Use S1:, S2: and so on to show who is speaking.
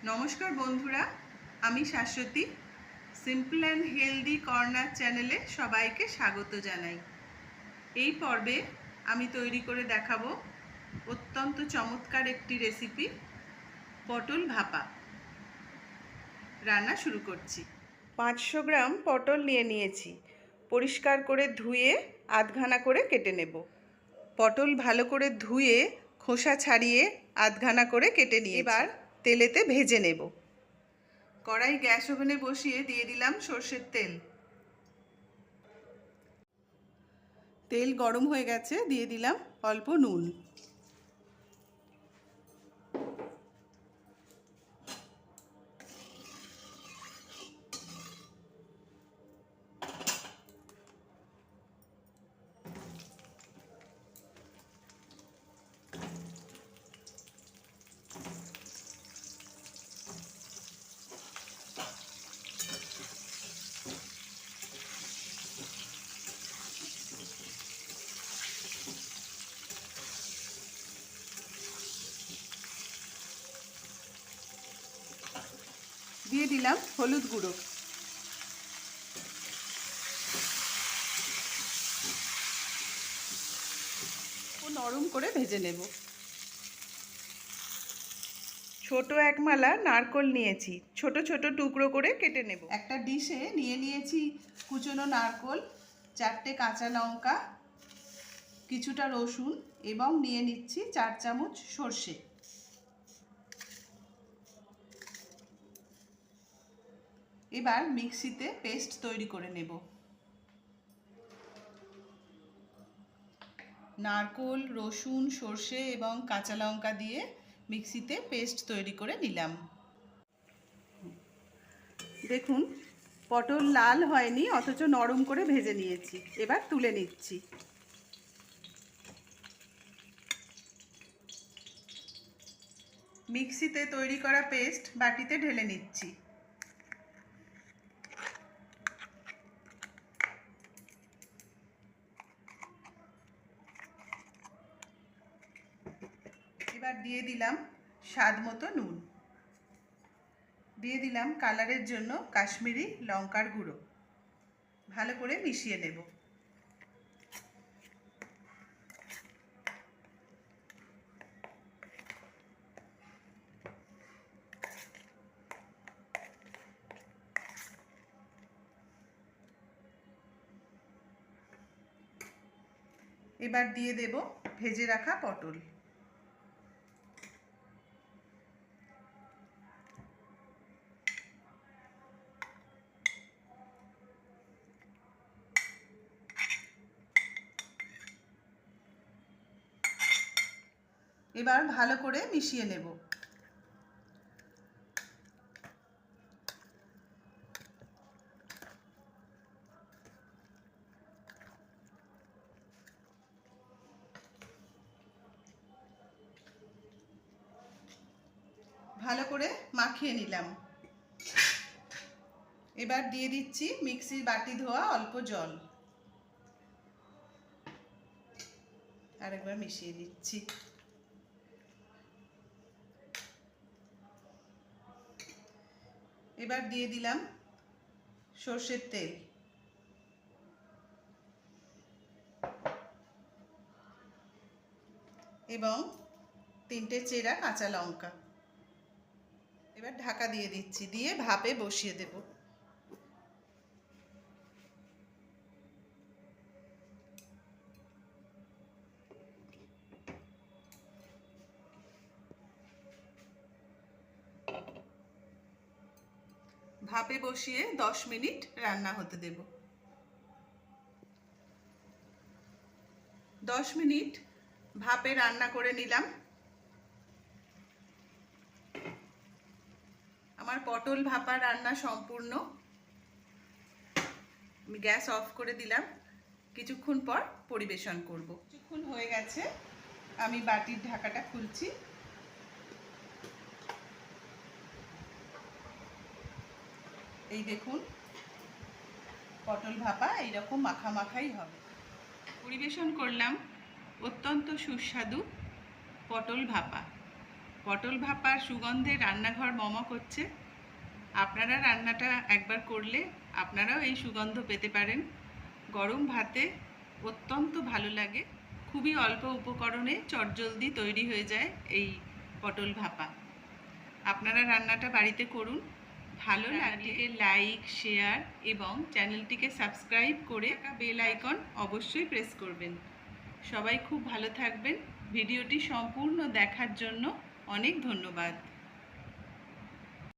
S1: নমস্কার বন্ধুরা, আমি Shashwati. Simple and healthy corner চ্যানেলে সবাইকে স্বাগত জানাই। এই পর্বে আমি তৈরি করে দেখাবো অত্যন্ত চমৎকার একটি রেসিপি, পটল ভাপা। রান্না শুরু করছি। 500 গ্রাম পটল নিয়েছি। পরিষ্কার করে ধুয়ে আধখানা করে কেটে নেব। পটল ভালো করে ধুয়ে খোসা ছাড়িয়ে আধখানা করে কেটে নিয়ে এবার তেলেতে ভেজে নেব। কড়াই গ্যাস ওভেনে বসিয়ে দিয়ে দিলাম সর্ষের তেল। তেল গরম হয়ে গেছে, দিয়ে দিলাম অল্প নুন। দিয়ে দিলাম হলুদ গুঁড়ো। নরম করে ভেজে নেব। ছোট এক মালা নারকোল নিয়েছি, ছোট ছোট টুকরো করে কেটে নেব। একটা ডিশে নিয়েছি কুচনো নারকোল, 4টে কাঁচা লঙ্কা, কিছুটা রসুন এবং নিয়ে নিচ্ছি 4 চামচ সর্ষে। এবার মিক্সিতে পেস্ট তৈরি করে নেব। নারকোল, রসুন, সর্ষে এবং কাঁচা লঙ্কা দিয়ে মিক্সিতে পেস্ট তৈরি করে নিলাম। দেখুন, পটল লাল হয়নি, অথচ নরম করে ভেজে নিয়েছি। এবার তুলে নিচ্ছি। মিক্সিতে তৈরি করা পেস্ট বাটিতে ঢেলে নিচ্ছি। এবার দিয়ে দিলাম স্বাদ মতো নুন। দিয়ে দিলাম কালারের জন্য কাশ্মীরি লঙ্কার গুঁড়ো। ভালো করে মিশিয়ে নেব। এবার দিয়ে দেব ভেজে রাখা পটল। এবার ভালো করে মিশিয়ে নেব। ভালো করে মাখিয়ে নিলাম। এবার দিয়ে দিচ্ছি মিক্সির বাটি ধোয়া অল্প জল। আরেকবার মিশিয়ে দিচ্ছি। এবার দিয়ে দিলাম সর্ষের তেল এবং 3টে চেরা কাঁচা লঙ্কা। এবার ঢাকা দিয়ে দিচ্ছি, দিয়ে ভাপে বসিয়ে দেব। ভাপে বসিয়ে 10 মিনিট রান্না হতে দেব। 10 মিনিট ভাপে রান্না করে নিলাম। আমার পটল ভাপা রান্না সম্পূর্ণ। আমি গ্যাস অফ করে দিলাম। কিছুক্ষণ পর পরিবেশন করব। কিছুক্ষণ হয়ে গেছে, আমি বাটির ঢাকাটা খুলছি। এই দেখুন, পটল ভাপা এইরকম মাখা মাখাই হবে। পরিবেশন করলাম অত্যন্ত সুস্বাদু পটল ভাপা। পটল ভাপার সুগন্ধে রান্নাঘর মম করছে। আপনারা রান্নাটা একবার করলে আপনারাও এই সুগন্ধ পেতে পারেন। গরম ভাতে অত্যন্ত ভালো লাগে। খুবই অল্প উপকরণে চটজলদি তৈরি হয়ে যায় এই পটল ভাপা। আপনারা রান্নাটা বাড়িতে করুন। ভালো লাগলে লাইক, শেয়ার এবং চ্যানেলটিকে সাবস্ক্রাইব করে বেল আইকন অবশ্যই প্রেস করবেন। সবাই খুব ভালো থাকবেন। ভিডিওটি সম্পূর্ণ দেখার জন্য অনেক ধন্যবাদ।